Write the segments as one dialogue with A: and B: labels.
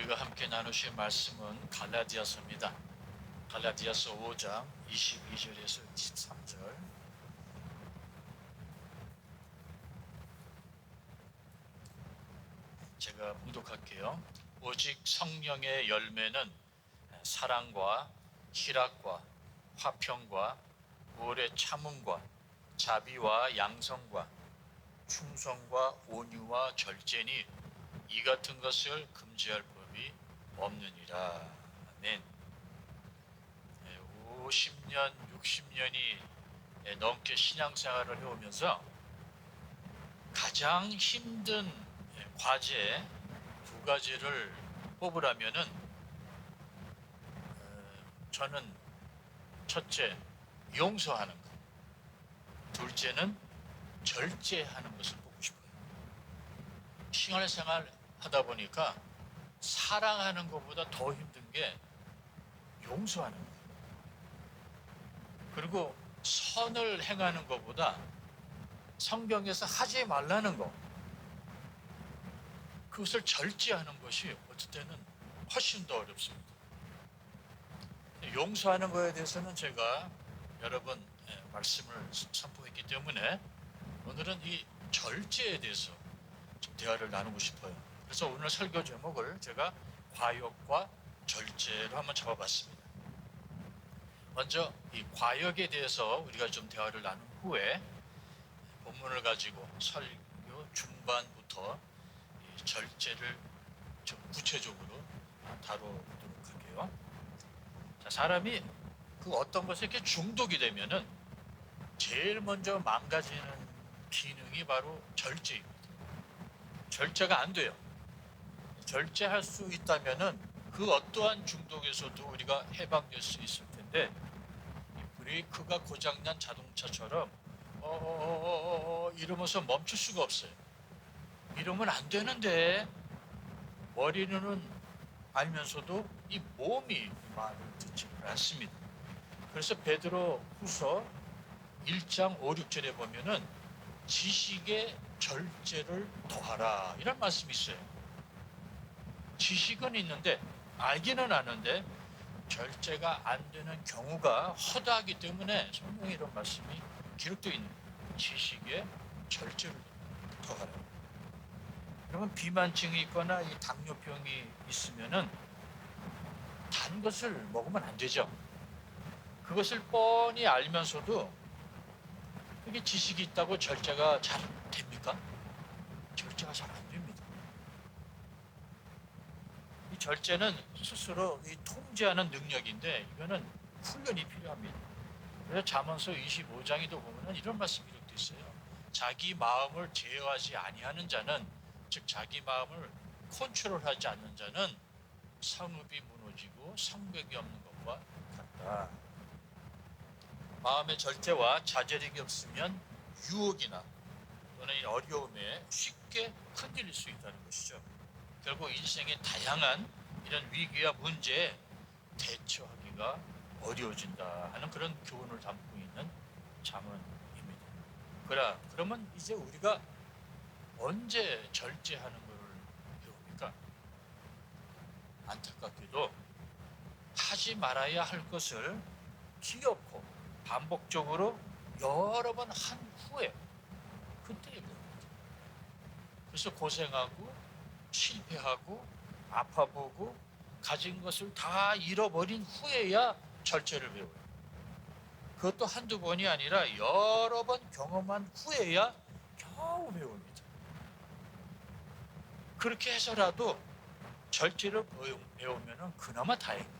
A: 우리가 함께 나누실 말씀은 갈라디아서입니다. 갈라디아서 5장 22절에서 23절. 제가 봉독할게요. 오직 성령의 열매는 사랑과 희락과 화평과 오래 참음과 자비와 양성과 충성과 온유와 절제니 이 같은 것을 금지할 법이 없느니라. 아멘. 50년, 60년이 넘게 신앙생활을 해오면서 가장 힘든 과제 두 가지를 뽑으라면은 저는 첫째, 용서하는 것, 둘째는 절제하는 것을 보고 싶어요. 신앙생활 하다 보니까 사랑하는 것보다 더 힘든 게 용서하는 거예요. 그리고 선을 행하는 것보다 성경에서 하지 말라는 것, 그것을 절제하는 것이 어떨 때는 훨씬 더 어렵습니다. 용서하는 것에 대해서는 제가 여러 번 말씀을 선포했기 때문에 오늘은 이 절제에 대해서 좀 대화를 나누고 싶어요. 그래서 오늘 설교 제목을 제가 과욕과 절제로 한번 잡아봤습니다. 먼저 이 과욕에 대해서 우리가 좀 대화를 나눈 후에 본문을 가지고 설교 중반부터 이 절제를 좀 구체적으로 다뤄보도록 할게요. 자, 사람이 그 어떤 것에 이렇게 중독이 되면은 제일 먼저 망가지는 기능이 바로 절제입니다. 절제가 안 돼요. 절제할 수 있다면은 그 어떠한 중독에서도 우리가 해방될 수 있을 텐데, 이 브레이크가 고장난 자동차처럼 이러면서 멈출 수가 없어요. 이러면 안 되는데 머리는 알면서도 이 몸이 말을 듣지 않습니다. 그래서 베드로 후서 1장 5, 6절에 보면은 지식의 절제를 더하라 이런 말씀이 있어요. 지식은 있는데 알기는 아는데 절제가 안 되는 경우가 허다하기 때문에 성경에 이런 말씀이 기록되어 있는 거예요. 지식의 절제를 더하라. 그러면 비만증이 있거나 이 당뇨병이 있으면은 단 것을 먹으면 안 되죠. 그것을 뻔히 알면서도 이게 지식이 있다고 절제가 잘 됩니까? 절제가 잘 안 됩니다. 이 절제는 스스로 이 통제하는 능력인데 이거는 훈련이 필요합니다. 그래서 잠언서 25장에도 보면 이런 말씀이 기록되어 있어요. 자기 마음을 제어하지 아니하는 자는, 즉 자기 마음을 컨트롤하지 않는 자는 성읍이 무너지고 성벽이 없는 것과 같다. 마음의 절제와 자제력이 없으면 유혹이나 또는 어려움에 쉽게 흔들릴 수 있다는 것이죠. 결국 인생의 다양한 이런 위기와 문제에 대처하기가 어려워진다 하는 그런 교훈을 담고 있는 잠언입니다. 그러면 이제 우리가 언제 절제하는 것을 배웁니까? 안타깝게도 하지 말아야 할 것을 기어코 반복적으로 여러 번 한 후에 그때 배웁니다. 그래서 고생하고 실패하고 아파보고 가진 것을 다 잃어버린 후에야 절제를 배워요. 그것도 한두 번이 아니라 여러 번 경험한 후에야 겨우 배웁니다. 그렇게 해서라도 절제를 배우면 그나마 다행이에요.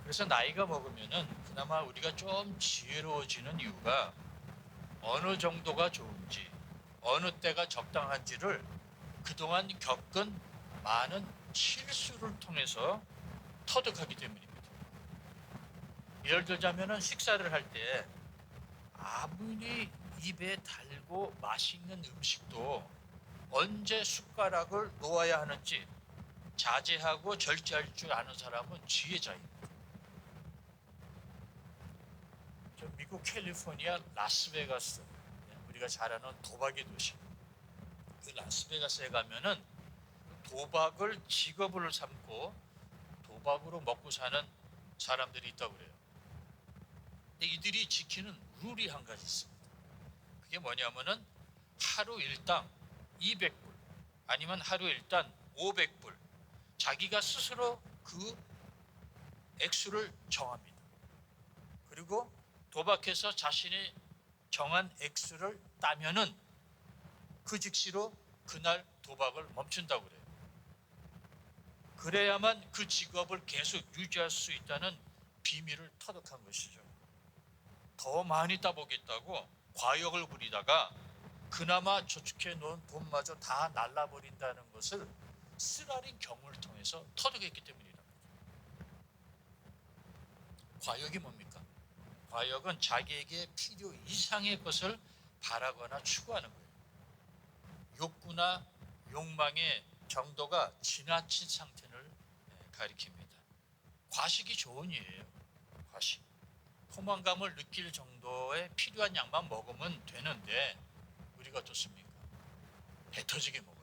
A: 그래서 나이가 먹으면 그나마 우리가 좀 지혜로워지는 이유가 어느 정도가 좋은지, 어느 때가 적당한지를 그동안 겪은 많은 실수를 통해서 터득하기 때문입니다. 예를 들자면 식사를 할 때 아무리 입에 달고 맛있는 음식도 언제 숟가락을 놓아야 하는지 자제하고 절제할 줄 아는 사람은 지혜자입니다. 저 미국 캘리포니아 라스베가스, 우리가 잘 아는 도박의 도시, 그 라스베가스에 가면은 도박을 직업으로 삼고 도박으로 먹고 사는 사람들이 있다고 그래요. 근데 이들이 지키는 룰이 한 가지 있습니다. 그게 뭐냐면은 하루 일당 200불 아니면 하루 일당 500불 자기가 스스로 그 액수를 정합니다. 그리고 도박해서 자신이 정한 액수를 따면은 그 즉시로 그날 도박을 멈춘다고 그래요. 그래야만 그 직업을 계속 유지할 수 있다는 비밀을 터득한 것이죠. 더 많이 따보겠다고 과욕을 부리다가 그나마 저축해 놓은 돈마저 다 날라버린다는 것을 쓰라린 경우를 통해서 터득했기 때문이다. 과욕이 뭡니까? 과욕은 자기에게 필요 이상의 것을 바라거나 추구하는 거예요. 욕구나 욕망의 정도가 지나친 상태를 가리킵니다. 과식이 좋은 일이에요. 과식. 포만감을 느낄 정도의 필요한 양만 먹으면 되는데 우리가 어떻습니까? 배 터지게 먹어요.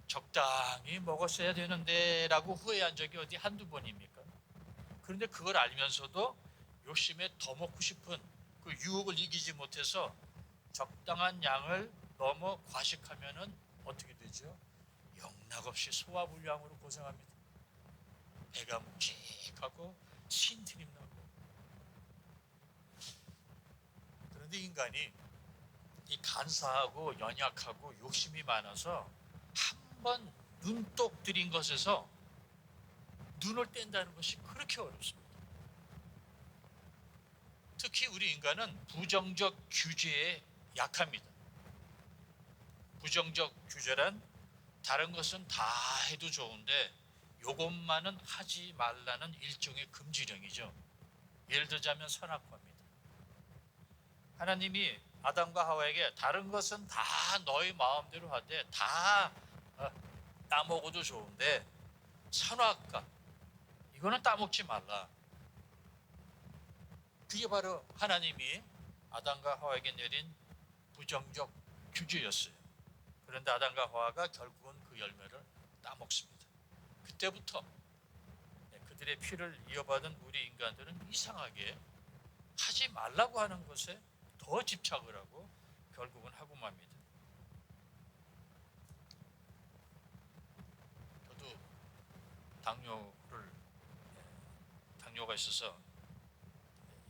A: 적당히 먹었어야 되는데 라고 후회한 적이 어디 한두 번입니까? 그런데 그걸 알면서도 욕심에 더 먹고 싶은 그 유혹을 이기지 못해서 적당한 양을 너무 과식하면은 어떻게 되죠? 영락없이 소화불량으로 고생합니다. 배가 묵직하고 신트림 나고. 그런데 인간이 이 간사하고 연약하고 욕심이 많아서 한 번 눈독 들인 것에서 눈을 뗀다는 것이 그렇게 어렵습니다. 특히 우리 인간은 부정적 규제에 약합니다. 부정적 규제란 다른 것은 다 해도 좋은데 요것만은 하지 말라는 일종의 금지령이죠. 예를 들자면 선악과입니다. 하나님이 아담과 하와에게 다른 것은 다 너희 마음대로 하되 다 따먹어도 좋은데 선악과 이거는 따먹지 말라. 그게 바로 하나님이 아담과 하와에게 내린 부정적 규제였어요. 그런데 아담과 하와가 결국은 그 열매를 따먹습니다. 그때부터 그들의 피를 이어받은 우리 인간들은 이상하게 하지 말라고 하는 것에 더 집착을 하고 결국은 하고 맙니다. 저도 당뇨가 있어서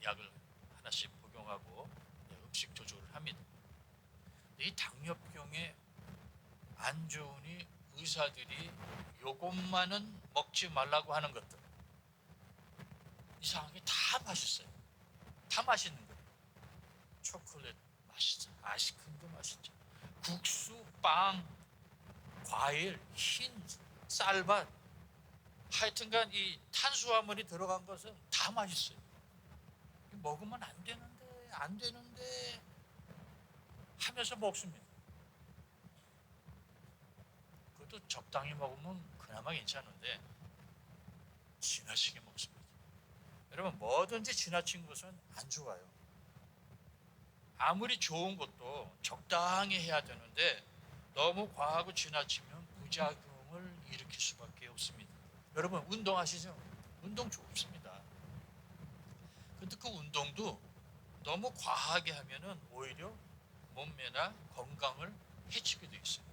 A: 약을 하나씩 복용하고 음식 조절을 합니다. 이 당뇨병에 안 좋으니 의사들이 요것만은 먹지 말라고 하는 것들 이상하게 다 맛있어요. 다 맛있는 거예요. 초콜릿 맛있죠. 아이스크림도 맛있죠. 국수, 빵, 과일, 흰 쌀밥 하여튼간 이 탄수화물이 들어간 것은 다 맛있어요. 먹으면 안 되는데 하면서 먹습니다. 그것도 적당히 먹으면 그나마 괜찮은데 지나치게 먹습니다. 여러분 뭐든지 지나친 것은 안 좋아요. 아무리 좋은 것도 적당히 해야 되는데 너무 과하고 지나치면 부작용을 일으킬 수밖에 없습니다. 여러분 운동하시죠? 운동 좋습니다. 근데 그 운동도 너무 과하게 하면은 오히려 몸매나 건강을 해치게 돼 있어요.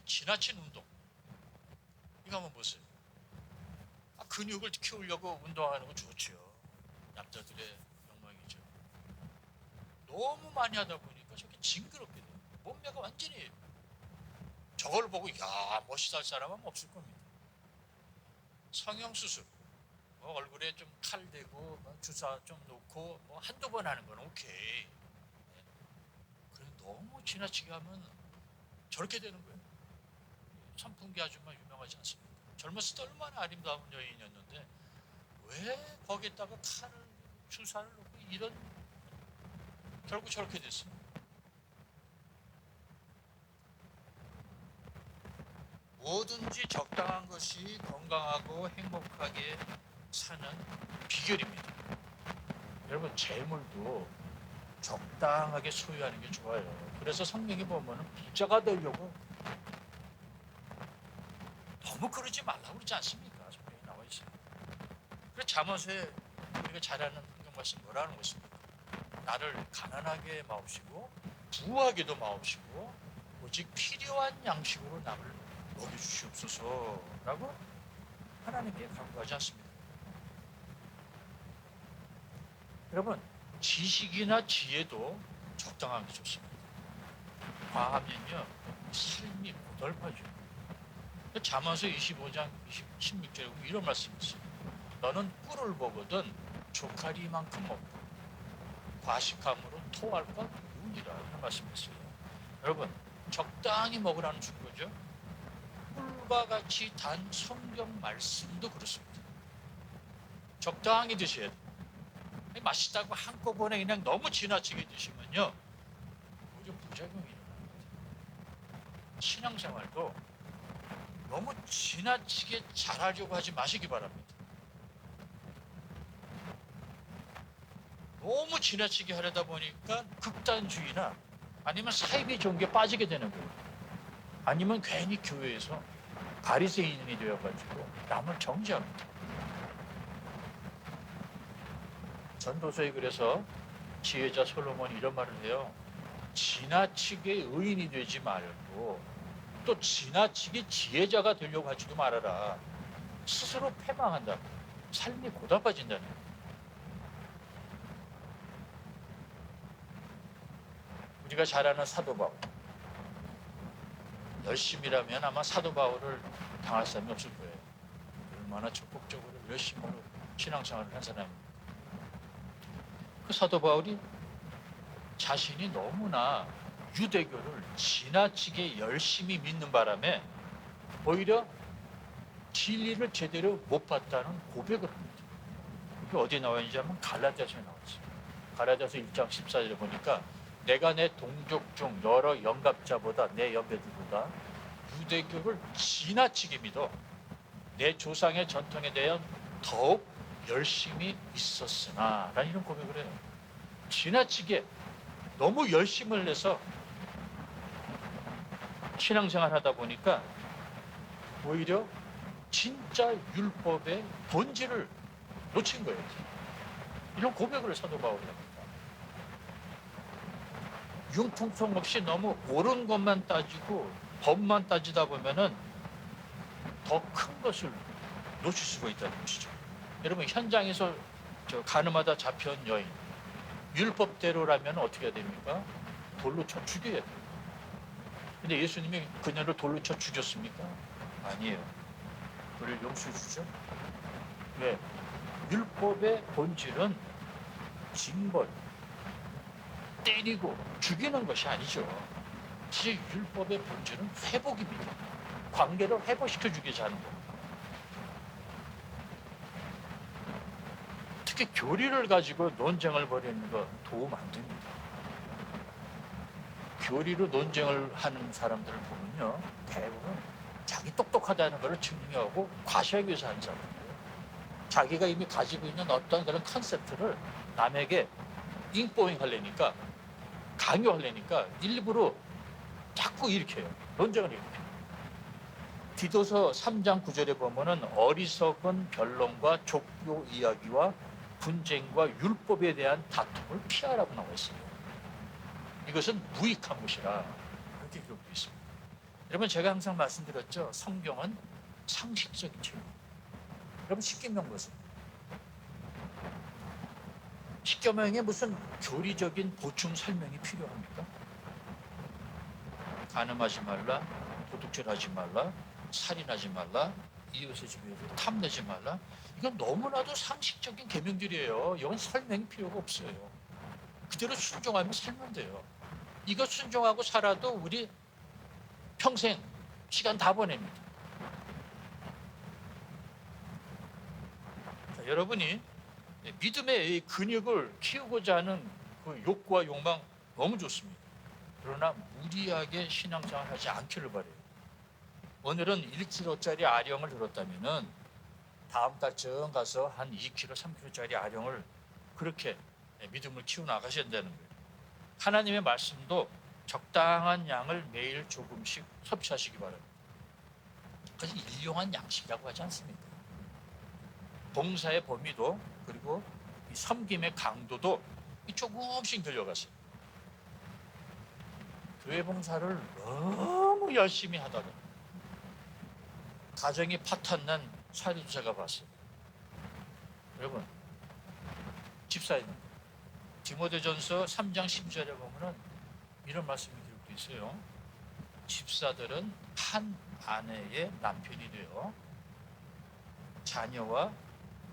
A: 지나친 운동 이거 한번 보세요. 근육을 키우려고 운동하는 거 좋죠. 남자들의 욕망이죠. 너무 많이 하다 보니까 저게 징그럽게 돼요. 몸매가 완전히 저걸 보고 야 멋있다 할 사람은 없을 겁니다. 성형수술 얼굴에 좀 칼 대고 주사 좀 놓고 한두 번 하는 건 오케이. 그런데 너무 지나치게 하면 저렇게 되는 거예요. 선풍기 아줌마 유명하지 않습니까? 젊었을 때 얼마나 아름다운 여인이었는데 왜 거기에다가 칼을 주사를 놓고 이런 결국 저렇게 됐어요. 뭐든지 적당한 것이 건강하고 행복하게 사는 비결입니다. 여러분 재물도 적당하게 소유하는 게 좋아요. 그래서 성경에 보면 부자가 되려고 너무 그러지 말라고 그러지 않습니까? 성경에 나와 있어요. 그래서 잠언서에 우리가 잘 아는 성경 말씀 뭐라는 것입니까? 나를 가난하게 마옵시고 부하게도 마옵시고 오직 필요한 양식으로 남을 먹여주시옵소서라고 하나님께 간구하지 않습니다. 여러분, 지식이나 지혜도 적당한 게 좋습니다. 과하면요 삶이 고달파져요. 잠언서 25장 16절에 이런 말씀이 있어요. 너는 꿀을 보거든 조카리만큼 먹고 과식함으로 토할 것 유니라 이런 말씀이었어요. 여러분, 적당히 먹으라는 증거죠. 꿀과 같이 단 성경 말씀도 그렇습니다. 적당히 드셔야 돼요. 맛있다고 한꺼번에 그냥 너무 지나치게 드시면요 오히려 부작용이 일어납니다. 신앙생활도 너무 지나치게 잘하려고 하지 마시기 바랍니다. 너무 지나치게 하려다 보니까 극단주의나 아니면 사이비 종교에 빠지게 되는 거예요. 아니면 괜히 교회에서 바리새인이 되어가지고 남을 정죄합니다. 전도서에 그래서 지혜자 솔로몬이 이런 말을 해요. 지나치게 의인이 되지 말고 또 지나치게 지혜자가 되려고 하지도 말아라. 스스로 패망한다. 삶이 고달파진다는 거예요. 우리가 잘 아는 사도 바울. 열심이라면 아마 사도 바울을 당할 사람이 없을 거예요. 얼마나 적극적으로 열심으로 신앙생활을 한 사람입니까? 그 사도 바울이 자신이 너무나 유대교를 지나치게 열심히 믿는 바람에 오히려 진리를 제대로 못 봤다는 고백을 합니다. 이게 어디에 나와 있는지 하면 갈라디아서에 나와 있어요. 갈라디아서 1장 14절에 보니까 내가 내 동족 중 여러 영갑자보다 내 연배들보다 유대교를 지나치게 믿어 내 조상의 전통에 대한 더욱 열심히 있었으나 라는 이런 고백을 해요. 지나치게 너무 열심을 내서 신앙생활 하다 보니까 오히려 진짜 율법의 본질을 놓친 거예요. 이런 고백을 사도 바울이 합니다. 융통성 없이 너무 옳은 것만 따지고 법만 따지다 보면은 더 큰 것을 놓칠 수가 있다는 것이죠. 여러분, 현장에서 가늠하다 잡혀온 여인, 율법대로라면 어떻게 해야 됩니까? 돌로 쳐 죽여야 돼요. 근데 예수님이 그녀를 돌로 쳐 죽였습니까? 아니에요. 그를 용서해 주죠. 왜? 율법의 본질은 징벌, 때리고 죽이는 것이 아니죠. 사실 율법의 본질은 회복입니다. 관계를 회복시켜 주기 하는 거. 특히 교리를 가지고 논쟁을 벌이는 거 도움 안 됩니다. 교리로 논쟁을 하는 사람들을 보면요, 대부분 자기 똑똑하다는 것을 증명하고 과시하기 위해서 하는 사람들이에요. 자기가 이미 가지고 있는 어떤 그런 컨셉트를 남에게 잉뽀잉 하려니까, 강요하려니까 일부러 자꾸 일으켜요. 논쟁을 일으켜요. 디도서 3장 9절에 보면은 어리석은 변론과 족교 이야기와 분쟁과 율법에 대한 다툼을 피하라고 나와 있어요. 이것은 무익한 것이라 그렇게 기록되어 있습니다. 여러분, 제가 항상 말씀드렸죠. 성경은 상식적인 책입니다. 여러분, 십계명 보세요. 십계명에 무슨 교리적인 보충 설명이 필요합니까? 간음하지 말라, 도둑질하지 말라, 살인하지 말라, 이웃의 집에 탐내지 말라. 이건 너무나도 상식적인 계명들이에요. 이건 설명이 필요가 없어요. 그대로 순종하면 살면 돼요. 이거 순종하고 살아도 우리 평생 시간 다 보냅니다. 자, 여러분이 믿음의 근육을 키우고자 하는 그 욕구와 욕망 너무 좋습니다. 그러나 무리하게 신앙생활 하지 않기를 바래요. 오늘은 1kg짜리 아령을 들었다면은 다음 달쯤 가서 한 2kg, 3kg짜리 아령을 그렇게 믿음을 키워 나가셔야 된다는 거예요. 하나님의 말씀도 적당한 양을 매일 조금씩 섭취하시기 바랍니다. 그래서 일용한 양식이라고 하지 않습니까? 봉사의 범위도 그리고 이 섬김의 강도도 조금씩 늘려갔어요. 교회 봉사를 너무 열심히 하다가 가정이 파탄난 사례도 제가 봤어요. 여러분, 집사님, 디모데전서 3장 12절에 보면은 이런 말씀이 기록되어 있어요. 집사들은 한 아내의 남편이 되어 자녀와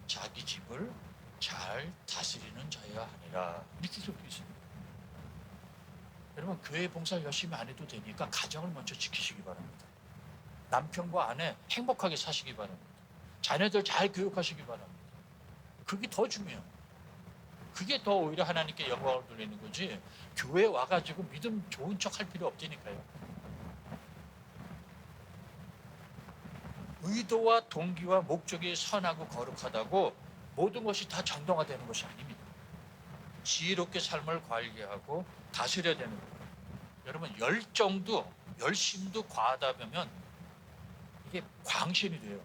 A: 자기 집을 잘 다스리는 자여야 하니라. 이렇게 기록되어 있습니다. 여러분, 교회 봉사 열심히 안 해도 되니까 가정을 먼저 지키시기 바랍니다. 남편과 아내 행복하게 사시기 바랍니다. 자녀들 잘 교육하시기 바랍니다. 그게 더 중요해요. 그게 더 오히려 하나님께 영광을 돌리는 거지, 교회 와가지고 믿음 좋은 척 할 필요 없다니까요. 의도와 동기와 목적이 선하고 거룩하다고 모든 것이 다 정당화되는 것이 아닙니다. 지혜롭게 삶을 관리하고 다스려야 되는 거예요. 여러분, 열정도 열심도 과하다 보면 이게 광신이 돼요.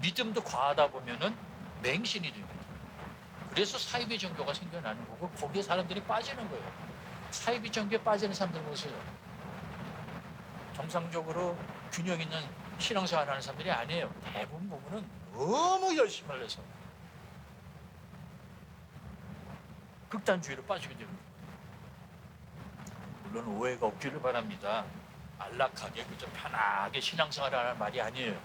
A: 믿음도 과하다 보면은 맹신이 됩니다. 그래서 사이비 종교가 생겨나는 거고 거기에 사람들이 빠지는 거예요. 사이비 종교에 빠지는 사람들 보세요. 정상적으로 균형 있는 신앙생활 하는 사람들이 아니에요. 대부분 보면은 너무 열심히 해서 극단주의로 빠지게 됩니다. 물론 오해가 없기를 바랍니다. 안락하게 그저 편하게 신앙생활을 하는 말이 아니에요.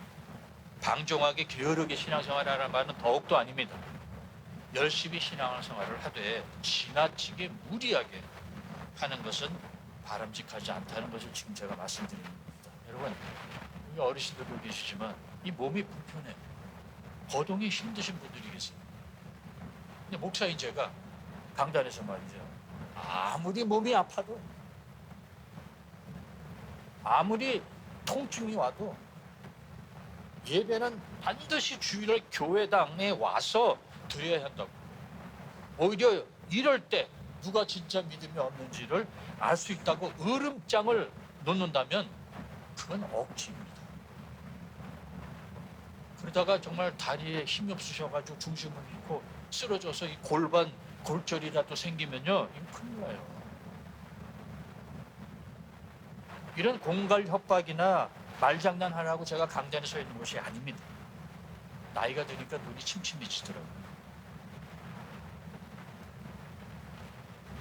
A: 방종하게 게으르게 신앙생활을 하는 말은 더욱도 아닙니다. 열심히 신앙생활을 하되 지나치게 무리하게 하는 것은 바람직하지 않다는 것을 지금 제가 말씀드리는 겁니다. 여러분, 여기 어르신들도 계시지만 이 몸이 불편해, 거동이 힘드신 분들이 계세요. 근데 목사인 제가 강단에서 말이죠, 아무리 몸이 아파도, 아무리 통증이 와도 예배는 반드시 주일날 교회당에 와서 드려야 한다고. 오히려 이럴 때 누가 진짜 믿음이 없는지를 알 수 있다고 으름장을 놓는다면 그건 억지입니다. 그러다가 정말 다리에 힘이 없으셔가지고 중심을 잃고 쓰러져서 이 골반 골절이라도 생기면요, 이거 큰일 나요. 이런 공갈 협박이나 말장난하라고 제가 강단에 서 있는 것이 아닙니다. 나이가 드니까 눈이 침침해지더라고요.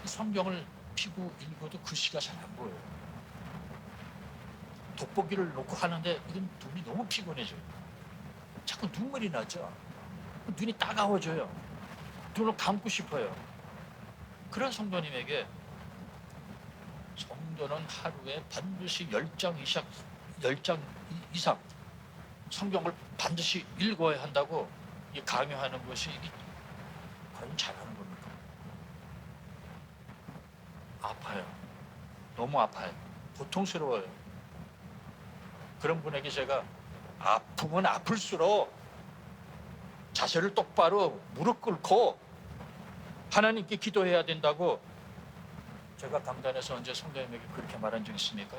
A: 성경을 피고 읽어도 글씨가 잘 안 보여요. 돋보기를 놓고 하는데 이건 눈이 너무 피곤해져요. 자꾸 눈물이 나죠. 눈이 따가워져요. 눈을 감고 싶어요. 그런 성도님에게 성도는 하루에 반드시 10장 이상 성경을 반드시 읽어야 한다고 강요하는 것이 과연 잘하는 겁니까? 아파요. 너무 아파요. 고통스러워요. 그런 분에게 제가 아프면 아플수록 자세를 똑바로 무릎 꿇고 하나님께 기도해야 된다고 제가 강단에서 언제 성도님에게 그렇게 말한 적 있습니까?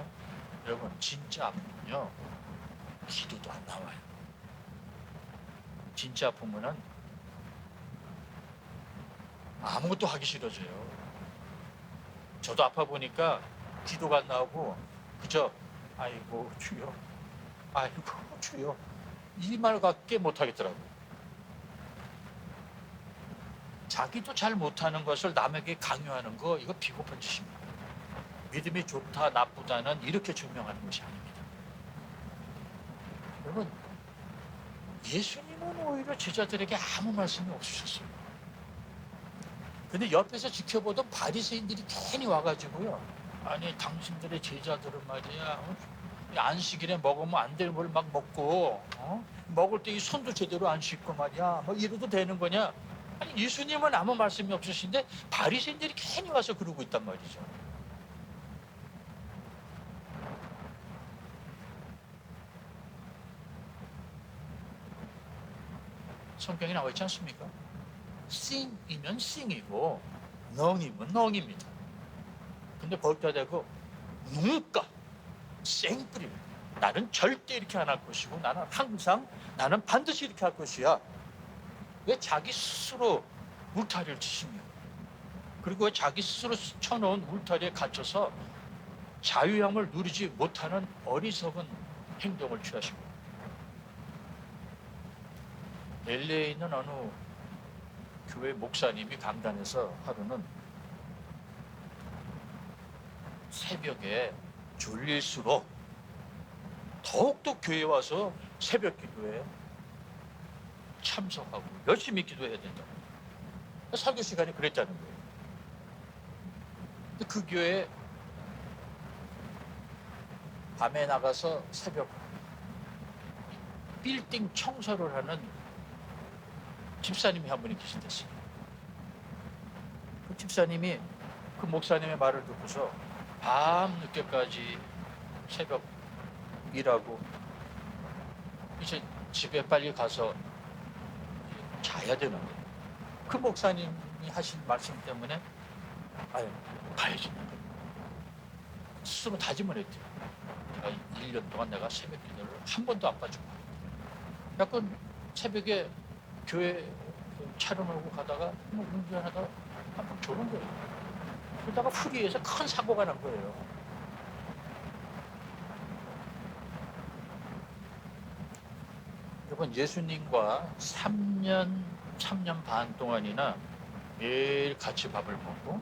A: 여러분, 진짜 아프면요, 기도도 안 나와요. 진짜 아프면은 아무것도 하기 싫어져요. 저도 아파 보니까 기도가 안 나오고 그저 아이고 주여, 아이고 주여, 이 말밖에 못 하겠더라고요. 자기도 잘 못하는 것을 남에게 강요하는 거, 이거 비겁한 짓입니다. 믿음이 좋다 나쁘다는 이렇게 증명하는 것이 아닙니다. 여러분, 예수님은 오히려 제자들에게 아무 말씀이 없으셨어요. 근데 옆에서 지켜보던 바리새인들이 괜히 와가지고요, 아니 당신들의 제자들은 말이야, 안식일에 먹으면 안 될 걸 막 먹고, 먹을 때 이 손도 제대로 안 씻고 말이야, 뭐 이래도 되는 거냐? 아니 예수님은 아무 말씀이 없으신데 바리새인들이 괜히 와서 그러고 있단 말이죠. 성경에 나와 있지 않습니까? 싱이면 싱이고 넝이면 넝입니다. 근데 거기다 대고 누가 생뿌립니다. 나는 절대 이렇게 안 할 것이고 나는 반드시 이렇게 할 것이야. 왜 자기 스스로 울타리를 치시며, 그리고 왜 자기 스스로 쳐놓은 울타리에 갇혀서 자유함을 누리지 못하는 어리석은 행동을 취하시고. LA에 있는 어느 교회 목사님이 강단에서 하루는 새벽에 졸릴수록 더욱더 교회에 와서 새벽 기도에 참석하고 열심히 기도해야 된다고. 설교 시간이 그랬다는 거예요. 근데 그 교회에 밤에 나가서 새벽 빌딩 청소를 하는 집사님이 한 분이 계신댔어요. 그 집사님이 그 목사님의 말을 듣고서 밤 늦게까지 새벽 일하고 이제 집에 빨리 가서 자야 되는데, 그 목사님이 하신 말씀 때문에 가야지. 스스로 다짐을 했대요. 내가 1년 동안 내가 새벽 기도를 한 번도 안 빠지고, 약간 새벽에 교회 차를 몰고 가다가 운전하다가 한번 조는 거예요. 그러다가 후리에서 큰 사고가 난 거예요. 여러분, 예수님과 3년 반 동안이나 매일 같이 밥을 먹고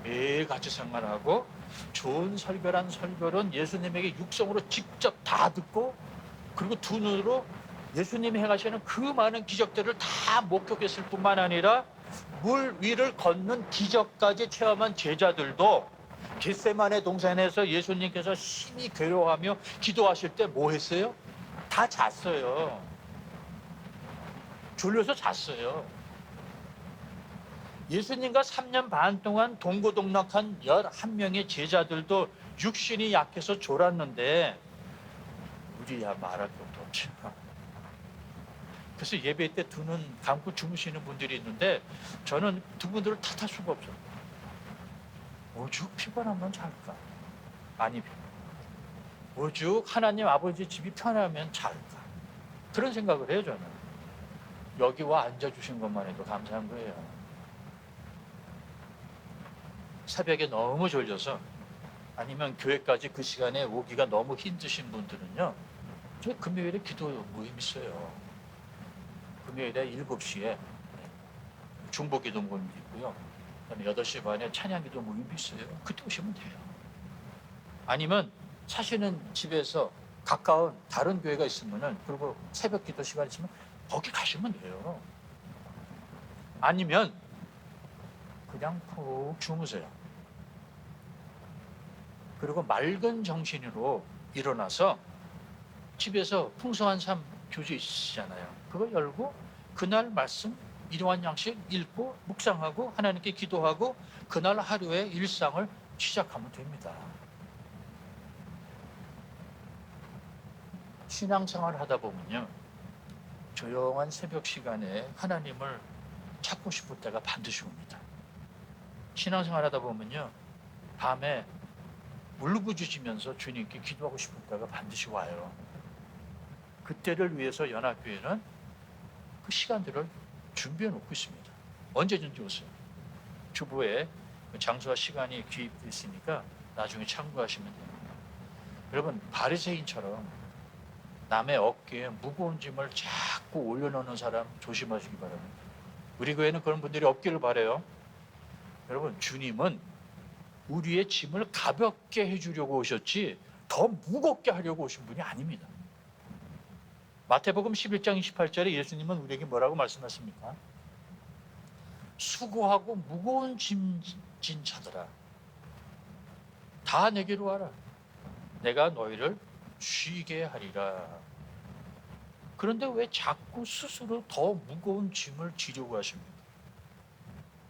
A: 매일 같이 생활하고 좋은 설교란 설교는 예수님에게 육성으로 직접 다 듣고, 그리고 두 눈으로 예수님이 행하시는 그 많은 기적들을 다 목격했을 뿐만 아니라 물 위를 걷는 기적까지 체험한 제자들도 겟세마네 동산에서 예수님께서 심히 괴로워하며 기도하실 때 뭐 했어요? 다 잤어요. 졸려서 잤어요. 예수님과 3년 반 동안 동고동락한 11명의 제자들도 육신이 약해서 졸았는데 우리야 말할 것도 없죠. 그래서 예배 때 두 눈 감고 주무시는 분들이 있는데 저는 두 분들을 탓할 수가 없어요. 오죽 피곤하면 잘까? 아니, 오죽 하나님 아버지 집이 편하면 잘까? 그런 생각을 해요. 저는 여기 와 앉아주신 것만 해도 감사한 거예요. 새벽에 너무 졸려서, 아니면 교회까지 그 시간에 오기가 너무 힘드신 분들은요, 저희 금요일에 기도 모임 있어요. 금요일에 7시에 중보 기도 모임도 있고요. 그다음에 8시 반에 찬양 기도 모임도 있어요. 그때 오시면 돼요. 아니면 사시는 집에서 가까운 다른 교회가 있으면은, 그리고 새벽 기도 시간 있으면 거기 가시면 돼요. 아니면 그냥 푹 주무세요. 그리고 맑은 정신으로 일어나서 집에서 풍성한 삶 교재 있으시잖아요. 그거 열고 그날 말씀 일용할 양식 읽고 묵상하고 하나님께 기도하고 그날 하루의 일상을 시작하면 됩니다. 신앙생활을 하다 보면요, 조용한 새벽 시간에 하나님을 찾고 싶을 때가 반드시 옵니다. 신앙생활 하다 보면요, 밤에 울부짖으면서 주님께 기도하고 싶을 때가 반드시 와요. 그때를 위해서 연합교회는 그 시간들을 준비해 놓고 있습니다. 언제든지 오세요. 주부에 장소와 시간이 기입되어 있으니까 나중에 참고하시면 됩니다. 여러분, 바리새인처럼 남의 어깨에 무거운 짐을 자꾸 올려놓는 사람 조심하시기 바랍니다. 우리 교회는 그런 분들이 없기를 바라요. 여러분, 주님은 우리의 짐을 가볍게 해주려고 오셨지 더 무겁게 하려고 오신 분이 아닙니다. 마태복음 11장 28절에 예수님은 우리에게 뭐라고 말씀하십니까? 수고하고 무거운 짐진 자들아, 다 내게로 와라. 내가 너희를 쉬게 하리라. 그런데 왜 자꾸 스스로 더 무거운 짐을 지려고 하십니까?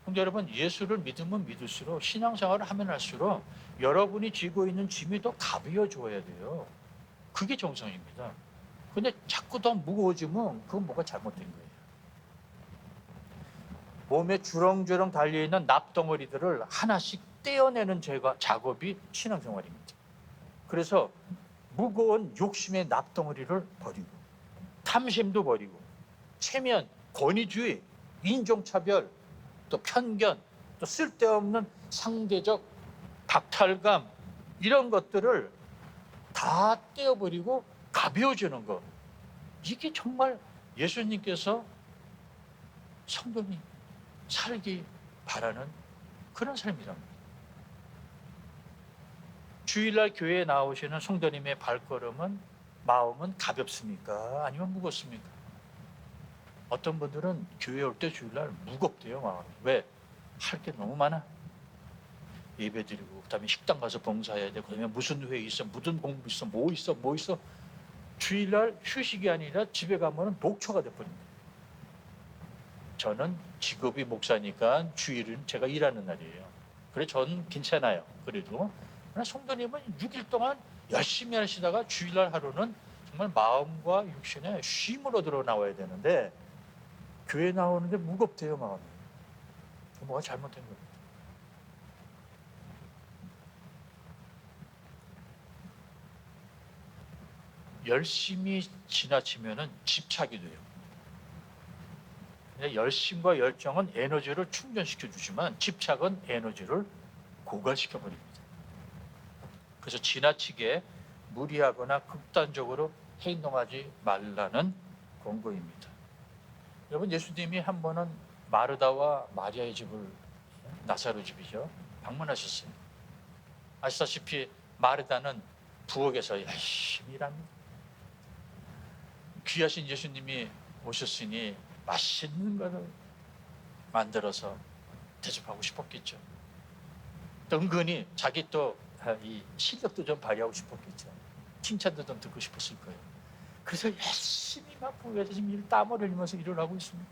A: 근데 여러분, 예수를 믿으면 믿을수록, 신앙생활을 하면 할수록 여러분이 지고 있는 짐이 더 가벼워져야 돼요. 그게 정성입니다. 근데 자꾸 더 무거워지면 그건 뭐가 잘못된 거예요. 몸에 주렁주렁 달려있는 납덩어리들을 하나씩 떼어내는 작업이 신앙생활입니다. 그래서 무거운 욕심의 납덩어리를 버리고 탐심도 버리고 체면, 권위주의, 인종차별, 또 편견, 또 쓸데없는 상대적 박탈감 이런 것들을 다 떼어버리고 가벼워지는 것. 이게 정말 예수님께서 성도님 살기 바라는 그런 삶이랍니다. 주일날 교회에 나오시는 성도님의 발걸음은 마음은 가볍습니까? 아니면 무겁습니까? 어떤 분들은 교회 올 때 주일날 무겁대요, 마음이. 왜? 할 게 너무 많아. 예배 드리고 그다음에 식당 가서 봉사해야 되고 그다음에 무슨 회의 있어, 무슨 공부 있어, 뭐 있어. 주일날 휴식이 아니라 집에 가면은 녹초가 돼버립니다. 저는 직업이 목사니까 주일은 제가 일하는 날이에요. 그래 저는 괜찮아요. 그래도 성도님은 6일 동안 열심히 하시다가 주일날 하루는 정말 마음과 육신에 쉼으로 들어 나와야 되는데 교회 나오는데 무겁대요, 마음이. 뭐가 잘못된 겁니다. 열심히 지나치면은 집착이 돼요. 열심과 열정은 에너지를 충전시켜 주지만 집착은 에너지를 고갈시켜 버립니다. 그래서 지나치게 무리하거나 극단적으로 행동하지 말라는 권고입니다. 여러분, 예수님이 한 번은 마르다와 마리아의 집을, 나사로 집이죠, 방문하셨어요. 아시다시피 마르다는 부엌에서 열심히 일합니다. 귀하신 예수님이 오셨으니 맛있는 것을 만들어서 대접하고 싶었겠죠. 또 은근히 자기 또 이 실력도 좀 발휘하고 싶었겠죠. 칭찬도 좀 듣고 싶었을 거예요. 그래서 열심히 막 부엌에서 지금 땀을 흘리면서 일을 하고 있습니다.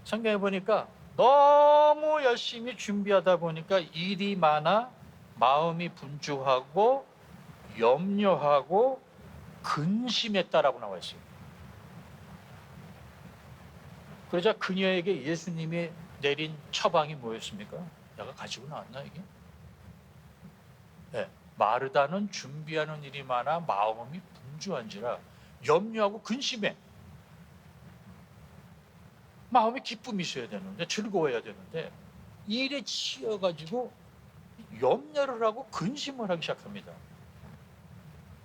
A: 성경에 보니까 너무 열심히 준비하다 보니까 일이 많아 마음이 분주하고 염려하고 근심했다라고 나와 있어요. 그러자 그녀에게 예수님이 내린 처방이 뭐였습니까? 내가 가지고 나왔나 이게? 네, 마르다는 준비하는 일이 많아 마음이 분주한지라 염려하고 근심해. 마음에 기쁨이 있어야 되는데, 즐거워야 되는데 일에 치여가지고 염려를 하고 근심을 하기 시작합니다.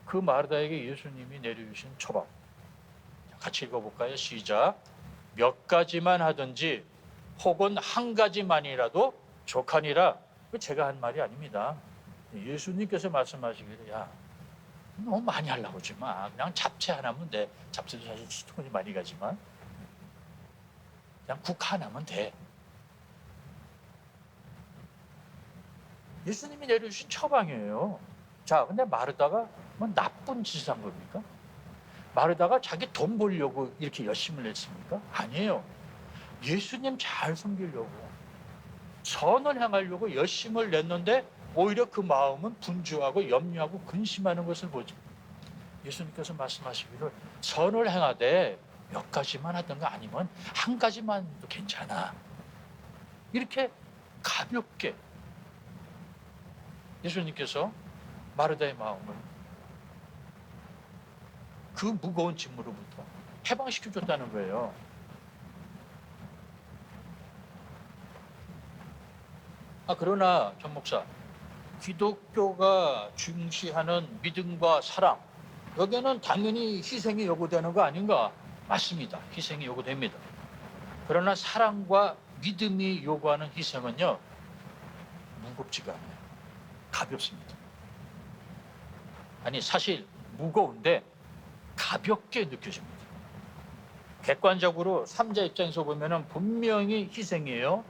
A: 그 마르다에게 예수님이 내려주신 처방, 같이 읽어볼까요? 시작. 몇 가지만 하든지 혹은 한 가지만이라도 족하니라. 제가 한 말이 아닙니다. 예수님께서 말씀하시기를, 야, 너무 많이 하려고 하지 마. 그냥 잡채 하나면 돼. 잡채도 사실 시통이 많이 가지만 그냥 국 하나면 돼. 예수님이 내려주신 처방이에요. 자, 근데 마르다가 뭐 나쁜 짓을 한 겁니까? 마르다가 자기 돈 벌려고 이렇게 열심을 냈습니까? 아니에요. 예수님 잘 섬기려고, 선을 향하려고 열심을 냈는데 오히려 그 마음은 분주하고 염려하고 근심하는 것을 보죠. 예수님께서 말씀하시기를 선을 행하되 몇 가지만 하든가 아니면 한 가지만도 괜찮아. 이렇게 가볍게 예수님께서 마르다의 마음을 그 무거운 짐으로부터 해방시켜줬다는 거예요. 그러나 정 목사, 기독교가 중시하는 믿음과 사랑, 여기에는 당연히 희생이 요구되는 거 아닌가? 맞습니다. 희생이 요구됩니다. 그러나 사랑과 믿음이 요구하는 희생은요, 무겁지가 않아요. 가볍습니다. 아니, 사실 무거운데 가볍게 느껴집니다. 객관적으로 3자 입장에서 보면 분명히 희생이에요.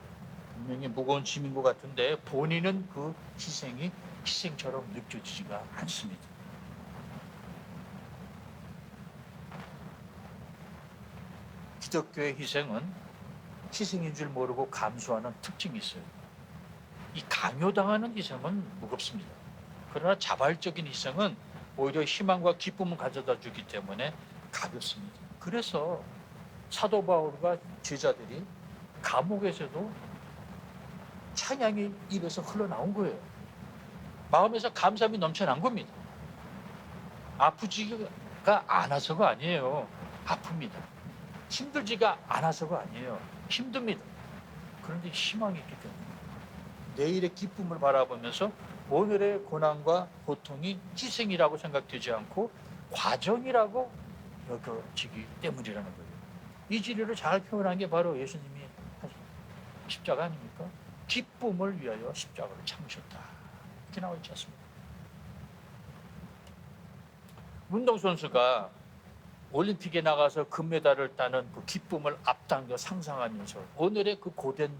A: 분명히 무거운 짐인 것 같은데 본인은 그 희생이 희생처럼 느껴지지가 않습니다. 기독교의 희생은 희생인 줄 모르고 감수하는 특징이 있어요. 이 강요당하는 희생은 무겁습니다. 그러나 자발적인 희생은 오히려 희망과 기쁨을 가져다 주기 때문에 가볍습니다. 그래서 사도 바울과 제자들이 감옥에서도 찬양이 입에서 흘러나온 거예요. 마음에서 감사함이 넘쳐난 겁니다. 아프지가 않아서가 아니에요. 아픕니다. 힘들지가 않아서가 아니에요. 힘듭니다. 그런데 희망이 있기 때문에 내일의 기쁨을 바라보면서 오늘의 고난과 고통이 희생이라고 생각되지 않고 과정이라고 여겨지기 때문이라는 거예요. 이 진리를 잘 표현한 게 바로 예수님이 하신 십자가 아닙니까? 기쁨을 위하여 십자가를 참으셨다. 이렇게 나와 있지 않습니까? 운동선수가 올림픽에 나가서 금메달을 따는 그 기쁨을 앞당겨 상상하면서 오늘의 그 고된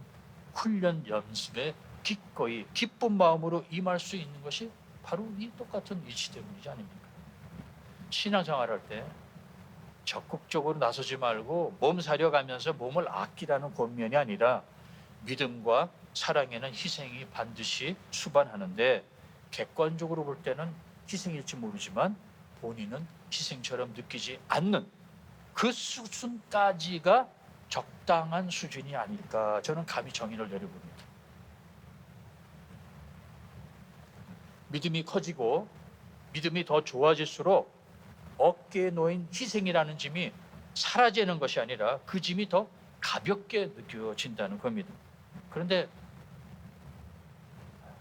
A: 훈련 연습에 기꺼이 기쁜 마음으로 임할 수 있는 것이 바로 이 똑같은 이치 때문이지 아닙니까? 신앙생활할 때 적극적으로 나서지 말고 몸사려 가면서 몸을 아끼라는 권면이 아니라 믿음과 사랑에는 희생이 반드시 수반하는데 객관적으로 볼 때는 희생일지 모르지만 본인은 희생처럼 느끼지 않는 그 수준까지가 적당한 수준이 아닐까 저는 감히 정의를 내려봅니다. 믿음이 커지고 믿음이 더 좋아질수록 어깨에 놓인 희생이라는 짐이 사라지는 것이 아니라 그 짐이 더 가볍게 느껴진다는 겁니다. 그런데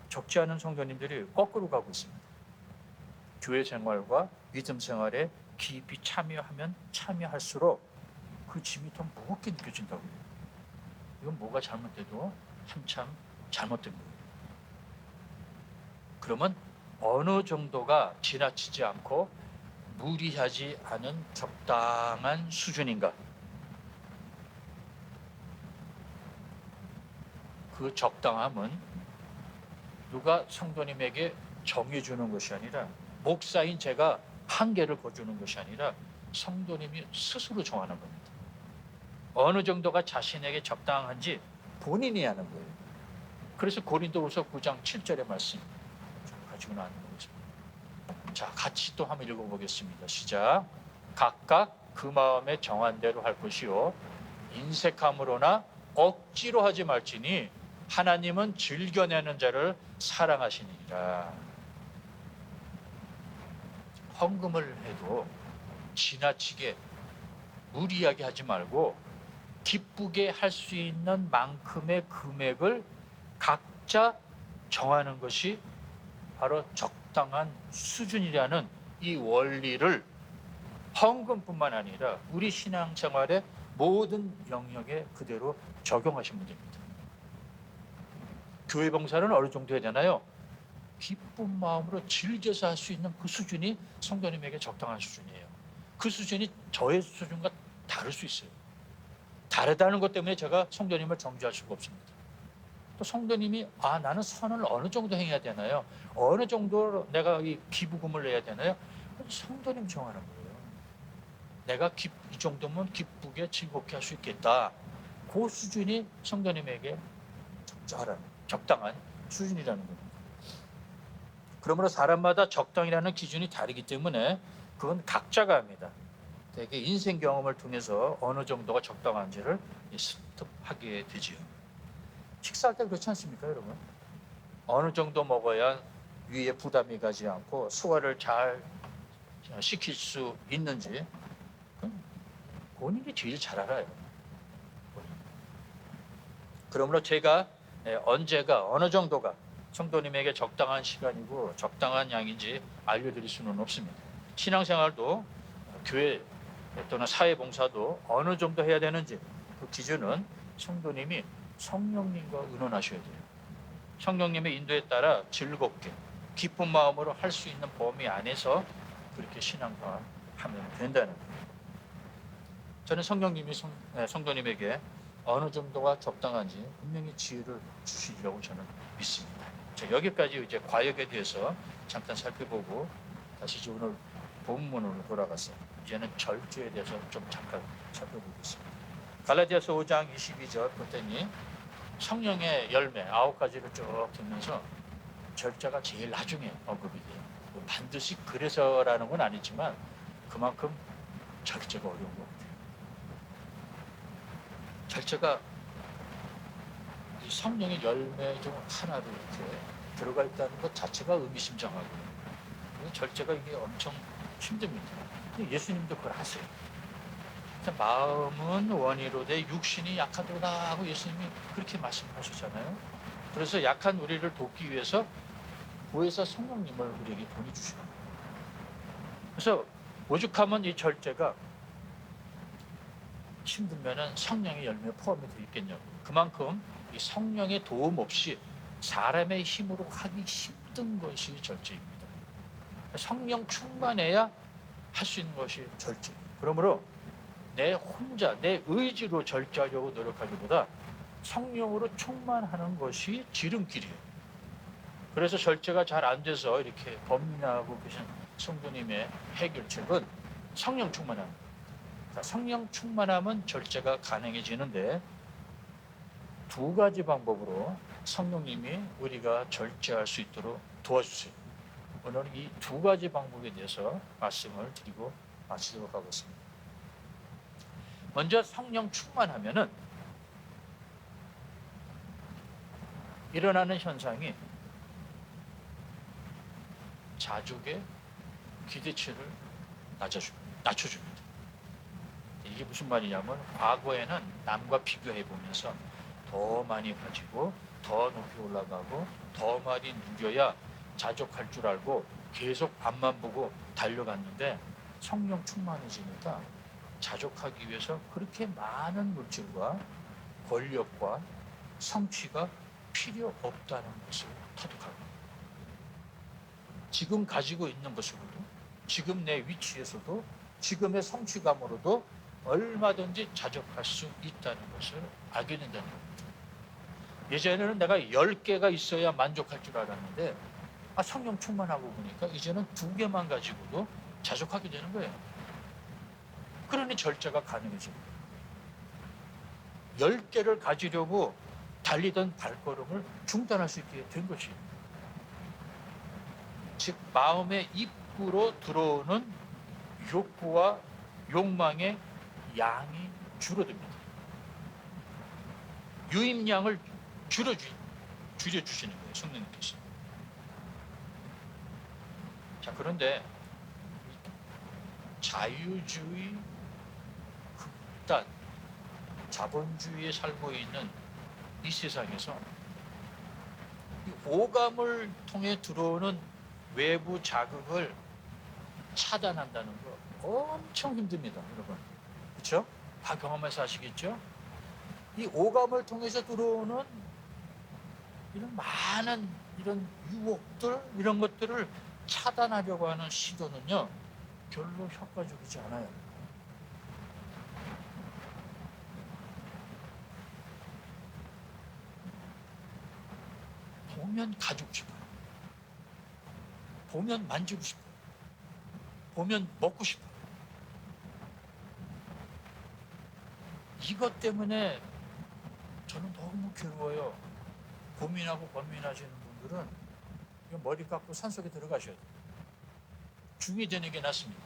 A: 적지 않은 성도님들이 거꾸로 가고 있습니다. 교회 생활과 믿음 생활에 깊이 참여하면 참여할수록 그 짐이 더 무겁게 느껴진다고요. 이건 뭐가 잘못돼도 한참 잘못된 거예요. 그러면 어느 정도가 지나치지 않고 무리하지 않은 적당한 수준인가? 그 적당함은 누가 성도님에게 정해주는 것이 아니라 목사인 제가 한계를 거주는 것이 아니라 성도님이 스스로 정하는 겁니다. 어느 정도가 자신에게 적당한지 본인이 하는 거예요. 그래서 고린도후서 9장 7절의 말씀 가지고 나오는 거겠습니다. 자, 같이 또 한번 읽어보겠습니다. 시작. 각각 그 마음에 정한 대로 할 것이요 인색함으로나 억지로 하지 말지니 하나님은 즐겨내는 자를 사랑하시니라. 헌금을 해도 지나치게 무리하게 하지 말고 기쁘게 할 수 있는 만큼의 금액을 각자 정하는 것이 바로 적당한 수준이라는 이 원리를 헌금뿐만 아니라 우리 신앙생활의 모든 영역에 그대로 적용하시면 됩니다. 교회 봉사는 어느 정도 해야 되나요? 기쁜 마음으로 즐겨서 할 수 있는 그 수준이 성도님에게 적당한 수준이에요. 그 수준이 저의 수준과 다를 수 있어요. 다르다는 것 때문에 제가 성도님을 정죄할 수가 없습니다. 또 성도님이 나는 선을 어느 정도 행해야 되나요? 어느 정도로 내가 이 기부금을 내야 되나요? 성도님 정하는 거예요. 내가 이 정도면 기쁘게 즐겁게 할 수 있겠다. 그 수준이 성도님에게 적당한 수준이라는 겁니다. 그러므로 사람마다 적당이라는 기준이 다르기 때문에 그건 각자가 합니다. 되게 인생 경험을 통해서 어느 정도가 적당한지를 습득하게 되지요. 식사할 때 그렇지 않습니까, 여러분? 어느 정도 먹어야 위에 부담이 가지 않고 소화를 잘 시킬 수 있는지 본인이 제일 잘 알아요. 그러므로 제가 언제가 어느 정도가 성도님에게 적당한 시간이고 적당한 양인지 알려드릴 수는 없습니다. 신앙생활도 교회 또는 사회봉사도 어느 정도 해야 되는지 그 기준은 성도님이 성령님과 의논하셔야 돼요. 성령님의 인도에 따라 즐겁게 기쁜 마음으로 할 수 있는 범위 안에서 그렇게 신앙생활하면 된다는 거예요. 저는 성령님이 성도님에게 어느 정도가 적당한지 분명히 지혜를 주시리라고 저는 믿습니다. 자, 여기까지 이제 과역에 대해서 잠깐 살펴보고 다시 이제 오늘 본문으로 돌아가서 이제는 절제에 대해서 좀 잠깐 살펴보겠습니다. 갈라디아서 5장 22절 보더니 성령의 열매 9가지를 쭉 듣면서 절제가 제일 나중에 언급이 돼요. 반드시 그래서라는 건 아니지만 그만큼 절제가 어려운 것 같아요. 절제가 성령의 열매 중 하나를 이렇게 들어가 있다는 것 자체가 의미심장하고요. 절제가 이게 엄청 힘듭니다. 근데 예수님도 그걸 하세요. 마음은 원이로되 육신이 약하도다 하고 예수님이 그렇게 말씀하셨잖아요. 그래서 약한 우리를 돕기 위해서 구해서 성령님을 우리에게 보내주시는 거예요. 그래서 오죽하면 이 절제가 힘들면은 성령의 열매에 포함이 되어 있겠냐고. 그만큼 이 성령의 도움 없이 사람의 힘으로 하기 힘든 것이 절제입니다. 성령 충만해야 할 수 있는 것이 절제. 그러므로 내 혼자 내 의지로 절제하려고 노력하기보다 성령으로 충만하는 것이 지름길이에요. 그래서 절제가 잘 안 돼서 이렇게 범민하고 계신 성도님의 해결책은 성령 충만함. 성령 충만하면 절제가 가능해지는데 두 가지 방법으로 성령님이 우리가 절제할 수 있도록 도와주세요. 오늘은 이 두 가지 방법에 대해서 말씀을 드리고 마치도록 하겠습니다. 먼저 성령 충만하면은 일어나는 현상이 자족의 기대치를 낮춰줍니다. 이게 무슨 말이냐면 과거에는 남과 비교해 보면서 더 많이 가지고 더 높이 올라가고 더 많이 누려야 자족할 줄 알고 계속 앞만 보고 달려갔는데 성령 충만해지니까 자족하기 위해서 그렇게 많은 물질과 권력과 성취가 필요 없다는 것을 터득하고 지금 가지고 있는 것으로도 지금 내 위치에서도 지금의 성취감으로도 얼마든지 자족할 수 있다는 것을 알게 된다는 겁니다. 예전에는 내가 10개가 있어야 만족할 줄 알았는데 성령 충만하고 보니까 이제는 2개만 가지고도 자족하게 되는 거예요. 그러니 절제가 가능해집니다. 10개를 가지려고 달리던 발걸음을 중단할 수 있게 된 것이에요. 즉 마음의 입구로 들어오는 욕구와 욕망의 양이 줄어듭니다. 유입량을 줄여주시는 거예요. 성령님께서. 자, 그런데 자유주의, 극단, 자본주의에 살고 있는 이 세상에서 이 오감을 통해 들어오는 외부 자극을 차단한다는 거 엄청 힘듭니다, 여러분. 그렇죠? 다 경험해서 아시겠죠? 이 오감을 통해서 들어오는 이런 많은 이런 유혹들, 이런 것들을 차단하려고 하는 시도는요, 별로 효과적이지 않아요. 보면 가지고 싶어요. 보면 만지고 싶어요. 보면 먹고 싶어요. 이것 때문에 저는 너무 괴로워요. 고민하고 고민하시는 분들은 머리 깎고 산속에 들어가셔야 돼요. 중이 되는 게 낫습니다.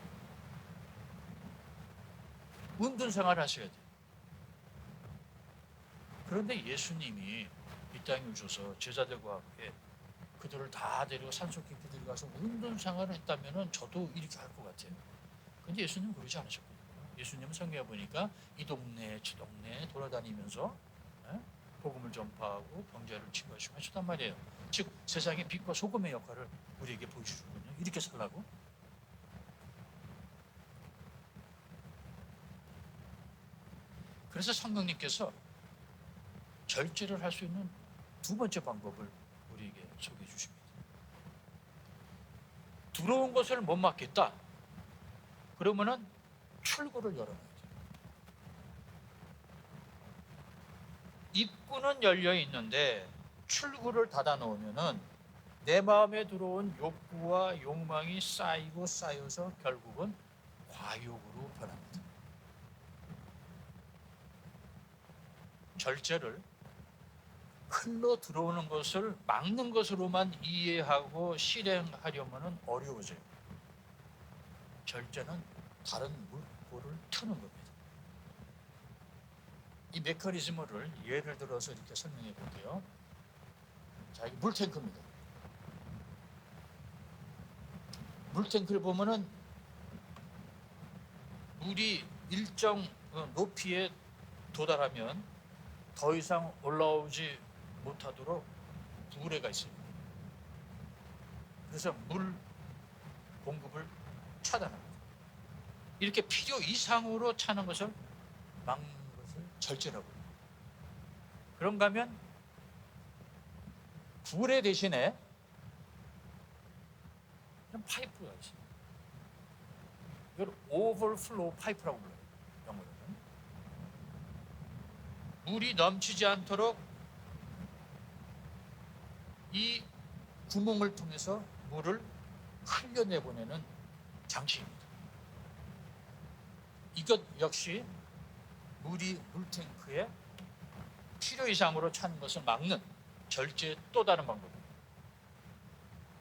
A: 운동 생활 하셔야 돼요. 그런데 예수님이 이 땅에 오셔서 제자들과 함께 그들을 다 데리고 산속 깊이 들어가서 운동 생활을 했다면 저도 이렇게 할 것 같아요. 근데 예수님은 그러지 않으셨거든요. 예수님은 성경에 보니까 이 동네 저 동네 돌아다니면서 복음을 전파하고 병자를 치유하시고 하셨단 말이에요. 즉 세상의 빛과 소금의 역할을 우리에게 보여주셨거든요. 이렇게 살라고. 그래서 성령님께서 절제를 할 수 있는 두 번째 방법을 우리에게 소개해 주십니다. 들어온 것을 못 막겠다. 그러면은 출구를 열어놔야 돼요. 입구는 열려 있는데 출구를 닫아 놓으면은 내 마음에 들어온 욕구와 욕망이 쌓이고 쌓여서 결국은 과욕으로 변합니다. 절제를 흘러 들어오는 것을 막는 것으로만 이해하고 실행하려면 어려워져요. 절제는 다른 물꼬를 트는 겁니다. 이 메커니즘을 예를 들어서 이렇게 설명해 볼게요. 자, 이게 물탱크입니다. 물탱크를 보면은 물이 일정 높이에 도달하면 더 이상 올라오지 못하도록 부레가 있어요. 그래서 물 공급을 차단합니다. 이렇게 필요 이상으로 차는 것을 막는 것을 절제라고 해요. 그런가 하면 부레 대신에 그냥 파이프가 있어요. 이걸 오버플로우 파이프라고 불러요. 영어로는. 물이 넘치지 않도록 이 구멍을 통해서 물을 흘려내보내는 장치입니다. 이것 역시 물이 물탱크에 필요 이상으로 차는 것을 막는 절제의 또 다른 방법입니다.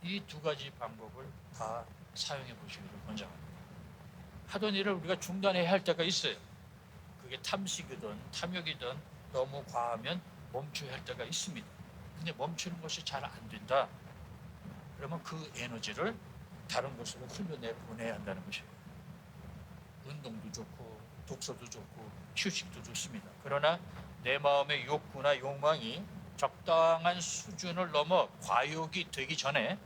A: 이 두 가지 방법을 다 사용해 보시기를 권장합니다. 하던 일을 우리가 중단해야 할 때가 있어요. 그게 탐식이든 탐욕이든 너무 과하면 멈춰야 할 때가 있습니다. 근데 멈추는 것이 잘 안 된다. 그러면 그 에너지를 다른 곳으로 흘려내 보내야 한다는 것이에요. 운동도 좋고 독서도 좋고 휴식도 좋습니다. 그러나 내 마음의 욕구나 욕망이 적당한 수준을 넘어 과욕이 되기 전에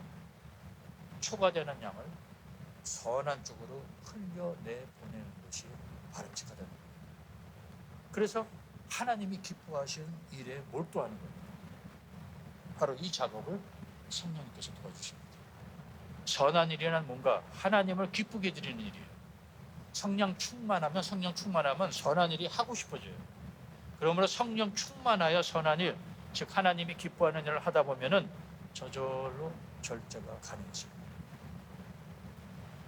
A: 초과되는 양을 선한 쪽으로 흘려내 보내는 것이 바람직하다는 거예요. 그래서 하나님이 기뻐하시는 일에 몰두하는 겁니다. 바로 이 작업을 성령님께서 도와주십니다. 선한 일이란 뭔가 하나님을 기쁘게 드리는 일이에요. 성령 충만하면 선한 일이 하고 싶어져요. 그러므로 성령 충만하여 선한 일, 즉 하나님이 기뻐하는 일을 하다 보면은 저절로 절제가 가능해집니다.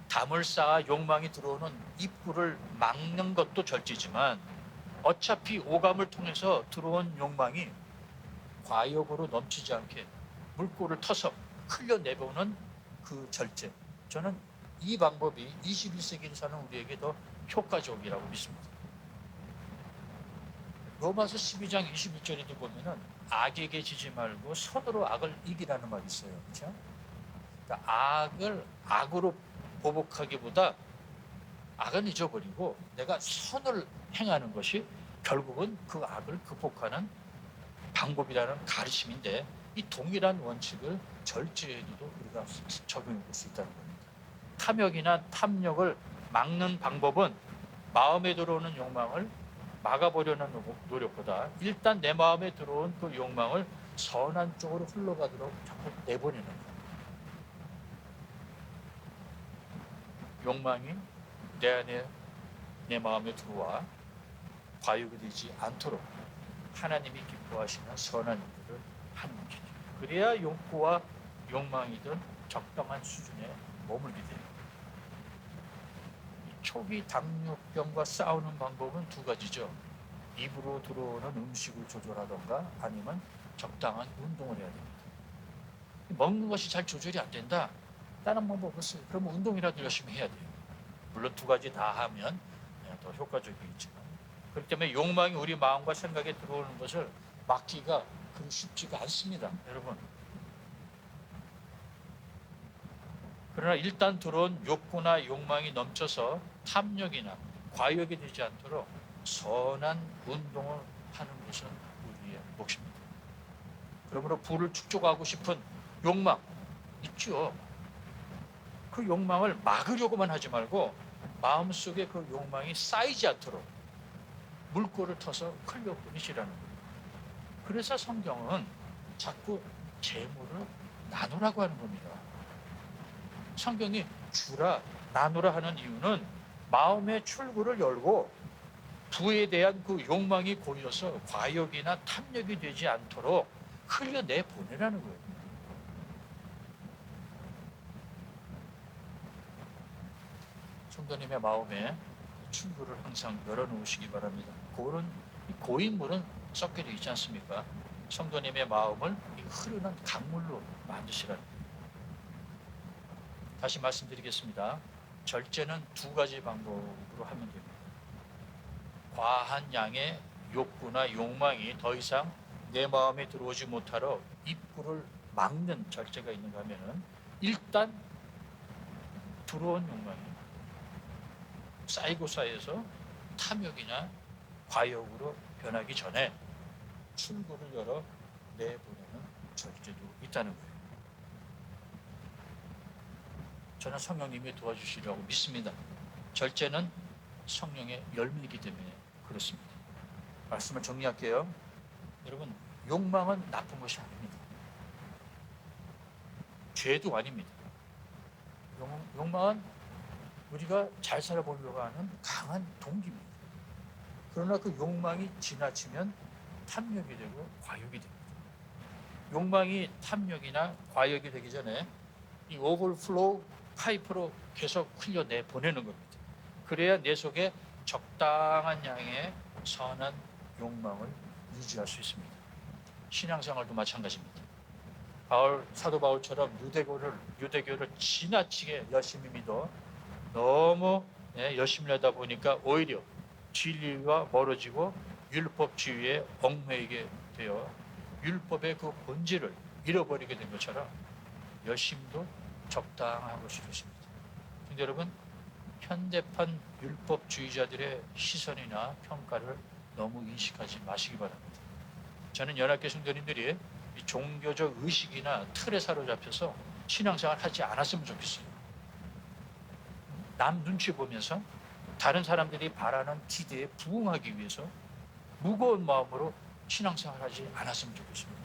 A: 담을 쌓아 욕망이 들어오는 입구를 막는 것도 절제지만 어차피 오감을 통해서 들어온 욕망이 과욕으로 넘치지 않게 물꼬를 터서 흘려내보는 그 절제. 저는 이 방법이 21세기를 사는 우리에게 더 효과적이라고 믿습니다. 로마서 12장 21절에도 보면은 악에게 지지 말고 선으로 악을 이기라는 말이 있어요. 그렇죠? 그러니까 악을 악으로 보복하기보다 악은 잊어버리고 내가 선을 행하는 것이 결국은 그 악을 극복하는 방법이라는 가르침인데 이 동일한 원칙을 절제에도 우리가 적용해 볼 수 있다는 겁니다. 탐욕이나 탐욕을 막는 방법은 마음에 들어오는 욕망을 막아보려는 노력보다 일단 내 마음에 들어온 그 욕망을 선한 쪽으로 흘러가도록 자꾸 내보내는 거예요. 욕망이 내 안에 내 마음에 들어와 과욕이 되지 않도록 하나님이 기뻐하시는 선한 일들을 하는 것이죠. 그래야 욕구와 욕망이든 적당한 수준에 머물게 돼요. 초기 당뇨병과 싸우는 방법은 두 가지죠. 입으로 들어오는 음식을 조절하던가 아니면 적당한 운동을 해야 됩니다. 먹는 것이 잘 조절이 안 된다. 다른 방법 없어요. 그러면 운동이라도 열심히 해야 돼요. 물론 두 가지 다 하면 더 효과적이겠지만 그렇기 때문에 욕망이 우리 마음과 생각에 들어오는 것을 막기가 그리 쉽지가 않습니다. 여러분. 그러나 일단 들어온 욕구나 욕망이 넘쳐서 탐욕이나 과욕이 되지 않도록 선한 운동을 하는 것은 우리의 몫입니다. 그러므로 부를 축적하고 싶은 욕망 있죠. 그 욕망을 막으려고만 하지 말고 마음속에 그 욕망이 쌓이지 않도록 물꼬를 터서 흘려보내시라는 거예요. 그래서 성경은 자꾸 재물을 나누라고 하는 겁니다. 성경이 주라, 나누라 하는 이유는 마음의 출구를 열고 부에 대한 그 욕망이 고여서 과욕이나 탐욕이 되지 않도록 흘려내 보내라는 거예요. 성도님의 마음에 출구를 항상 열어놓으시기 바랍니다. 고인물은 썩게 되어 있지 않습니까? 성도님의 마음을 흐르는 강물로 만드시라는 거예요. 다시 말씀드리겠습니다. 절제는 두 가지 방법으로 하면 됩니다. 과한 양의 욕구나 욕망이 더 이상 내 마음에 들어오지 못하러 입구를 막는 절제가 있는가 하면은 일단 들어온 욕망이 쌓이고 쌓여서 탐욕이나 과욕으로 변하기 전에 출구를 열어 내보내는 절제도 있다는 거예요. 저는 성령님이 도와주시려고 믿습니다. 절제는 성령의 열매이기 때문에 그렇습니다. 말씀을 정리할게요. 여러분, 욕망은 나쁜 것이 아닙니다. 죄도 아닙니다. 욕망은 우리가 잘 살아보려고 하는 강한 동기입니다. 그러나 그 욕망이 지나치면 탐욕이 되고 과욕이 됩니다. 욕망이 탐욕이나 과욕이 되기 전에 이 오버플로우 파이프로 계속 흘려내 보내는 겁니다. 그래야 내 속에 적당한 양의 선한 욕망을 유지할 수 있습니다. 신앙생활도 마찬가지입니다. 사도 바울처럼 유대교를 지나치게 열심히 믿어 너무 열심히 하다 보니까 오히려 진리와 멀어지고 율법주의에 얽매이게 되어 율법의 그 본질을 잃어버리게 된 것처럼 열심도 적당한 것이 좋습니다. 근데 여러분, 현대판 율법주의자들의 시선이나 평가를 너무 인식하지 마시기 바랍니다. 저는 연합교 성도님들이 종교적 의식이나 틀에 사로잡혀서 신앙생활 하지 않았으면 좋겠어요. 남 눈치 보면서 다른 사람들이 바라는 기대에 부응하기 위해서 무거운 마음으로 신앙생활 하지 않았으면 좋겠습니다.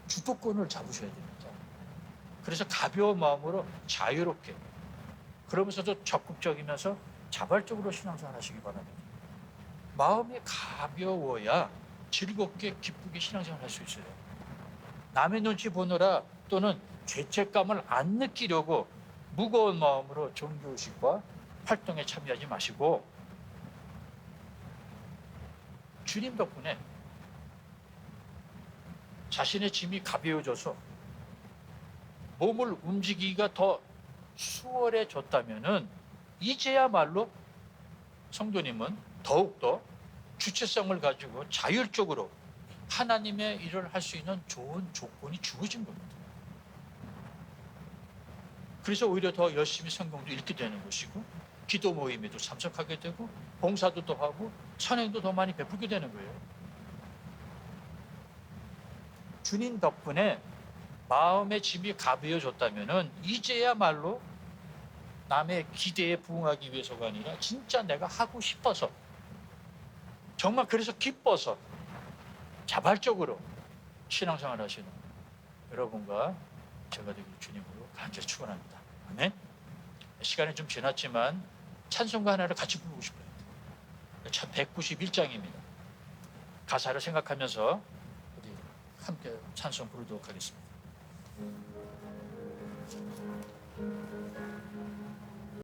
A: 주도권을 잡으셔야 됩니다. 그래서 가벼운 마음으로 자유롭게, 그러면서도 적극적이면서 자발적으로 신앙생활 하시기 바랍니다. 마음이 가벼워야 즐겁게 기쁘게 신앙생활 할 수 있어요. 남의 눈치 보느라 또는 죄책감을 안 느끼려고 무거운 마음으로 종교의식과 활동에 참여하지 마시고 주님 덕분에 자신의 짐이 가벼워져서 몸을 움직이기가 더 수월해졌다면은 이제야말로 성도님은 더욱더 주체성을 가지고 자율적으로 하나님의 일을 할 수 있는 좋은 조건이 주어진 겁니다. 그래서 오히려 더 열심히 성경도 읽게 되는 것이고 기도 모임에도 참석하게 되고 봉사도 더 하고 선행도 더 많이 베풀게 되는 거예요. 주님 덕분에 마음의 짐이 가벼워졌다면 이제야말로 남의 기대에 부응하기 위해서가 아니라 진짜 내가 하고 싶어서 정말 그래서 기뻐서 자발적으로 신앙생활 하시는 여러분과 제가 되길 주님으로 간절히 축원합니다. 아멘. 시간이 좀 지났지만 찬송가 하나를 같이 부르고 싶어요. 191장입니다. 가사를 생각하면서 우리 함께 찬송 부르도록 하겠습니다.